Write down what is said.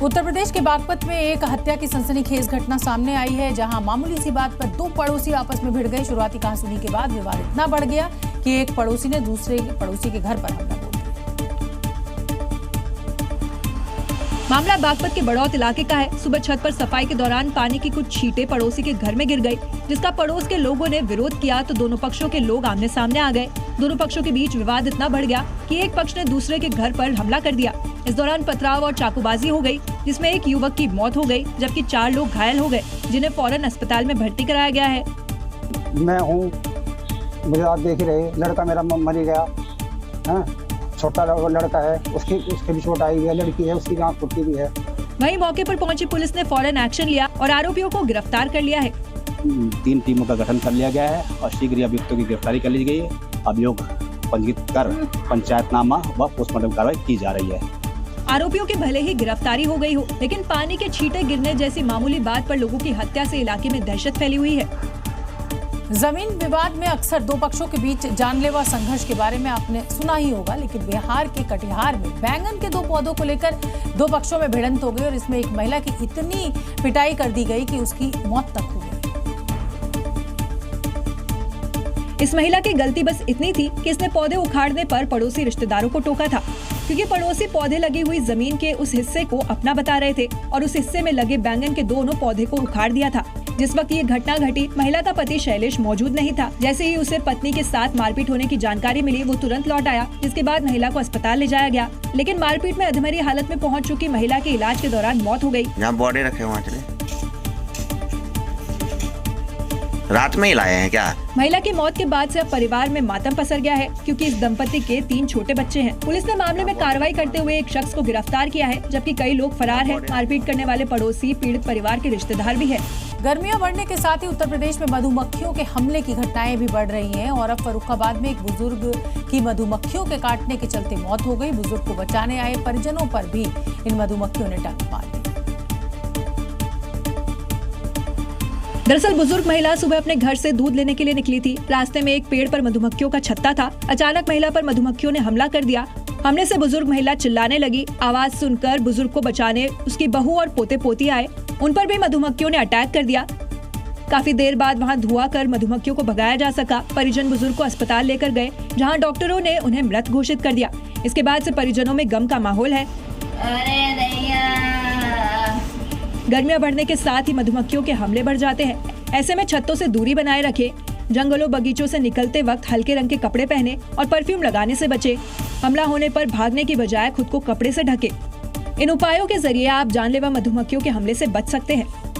उत्तर प्रदेश के बागपत में एक हत्या की सनसनीखेज घटना सामने आई है, जहां मामूली सी बात पर दो पड़ोसी आपस में भिड़ गए। शुरुआती कहासुनी के बाद विवाद इतना बढ़ गया कि एक पड़ोसी ने दूसरे पड़ोसी के घर पर हमला बोल दिया। मामला बागपत के बड़ौत इलाके का है। सुबह छत पर सफाई के दौरान पानी की कुछ छींटे पड़ोसी के घर में गिर गई, जिसका पड़ोस के लोगों ने विरोध किया तो दोनों पक्षों के लोग आमने सामने आ गए। दोनों पक्षों के बीच विवाद इतना बढ़ गया कि एक पक्ष ने दूसरे के घर पर हमला कर दिया। इस दौरान पथराव और चाकूबाजी हो गई, जिसमें एक युवक की मौत हो गई, जबकि 4 लोग घायल हो गए, जिन्हें फौरन अस्पताल में भर्ती कराया गया है। मैं हूँ, मुझे आप देख ही रहे, लड़का मेरा मर गया, छोटा लड़का है, उसके भी चोट आई है, लड़की है, उसकी आँख फुटी भी है। वहीं मौके पर पहुंची पुलिस ने फौरन एक्शन लिया और आरोपियों को गिरफ्तार कर लिया है। 3 टीमों का गठन कर लिया गया है और शीघ्र अभियुक्तों की गिरफ्तारी कर ली गई है। अभियोग पंजीकृत कर पंचायतनामा व पोस्टमार्टम कार्रवाई की जा रही है। आरोपियों के भले ही गिरफ्तारी हो गई हो, लेकिन पानी के छींटे गिरने जैसी मामूली बात पर लोगों की हत्या से इलाके में दहशत फैली हुई है। जमीन विवाद में अक्सर दो पक्षों के बीच जानलेवा संघर्ष के बारे में आपने सुना ही होगा, लेकिन बिहार के कटिहार में बैंगन के 2 पौधों को लेकर 2 पक्षों में भिड़ंत हो गई और इसमें एक महिला की इतनी पिटाई कर दी गई कि उसकी मौत तक हो गई। इस महिला की गलती बस इतनी थी कि इसने पौधे उखाड़ने पर पड़ोसी रिश्तेदारों को टोका था, क्योंकि पड़ोसी पौधे लगी हुई जमीन के उस हिस्से को अपना बता रहे थे और उस हिस्से में लगे बैंगन के दोनों पौधे को उखाड़ दिया था। जिस वक्त ये घटना घटी, महिला का पति शैलेश मौजूद नहीं था। जैसे ही उसे पत्नी के साथ मारपीट होने की जानकारी मिली, वो तुरंत लौट आया, जिसके बाद महिला को अस्पताल ले जाया गया, लेकिन मारपीट में अधमरी हालत में पहुंच चुकी महिला के इलाज के दौरान मौत हो गई। यहाँ बॉडी रखे वहाँ चले, रात में ही लाए हैं क्या? महिला की मौत के बाद से अब परिवार में मातम पसर गया है, क्योंकि इस दंपति के 3 छोटे बच्चे हैं। पुलिस ने मामले में कार्रवाई करते हुए एक शख्स को गिरफ्तार किया है, जबकि कई लोग फरार हैं। मारपीट करने वाले पड़ोसी पीड़ित परिवार के रिश्तेदार भी है। गर्मियां बढ़ने के साथ ही उत्तर प्रदेश में मधुमक्खियों के हमले की घटनाएं भी बढ़ रही हैं और अब फर्रुखाबाद में एक बुजुर्ग की मधुमक्खियों के काटने के चलते मौत हो गई। बुजुर्ग को बचाने आए परिजनों पर भी इन मधुमक्खियों ने टंक मार दी। दरअसल बुजुर्ग महिला सुबह अपने घर से दूध लेने के लिए निकली थी। रास्ते में एक पेड़ पर मधुमक्खियों का छत्ता था। अचानक महिला पर मधुमक्खियों ने हमला कर दिया। हमले से बुजुर्ग महिला चिल्लाने लगी। आवाज सुनकर बुजुर्ग को बचाने उसकी बहू और पोते पोती आए। उन पर भी मधुमक्खियों ने अटैक कर दिया। काफी देर बाद वहां धुआं कर मधुमक्खियों को भगाया जा सका। परिजन बुजुर्ग को अस्पताल लेकर गए, जहां डॉक्टरों ने उन्हें मृत घोषित कर दिया। इसके बाद से परिजनों में गम का माहौल है। गर्मियां बढ़ने के साथ ही मधुमक्खियों के हमले बढ़ जाते हैं। ऐसे में छतों से दूरी बनाए रखें, जंगलों बगीचों से निकलते वक्त हल्के रंग के कपड़े पहने और परफ्यूम लगाने से बचें। हमला होने पर भागने की बजाय खुद को कपड़े से ढकें। इन उपायों के जरिए आप जानलेवा मधुमक्खियों के हमले से बच सकते हैं।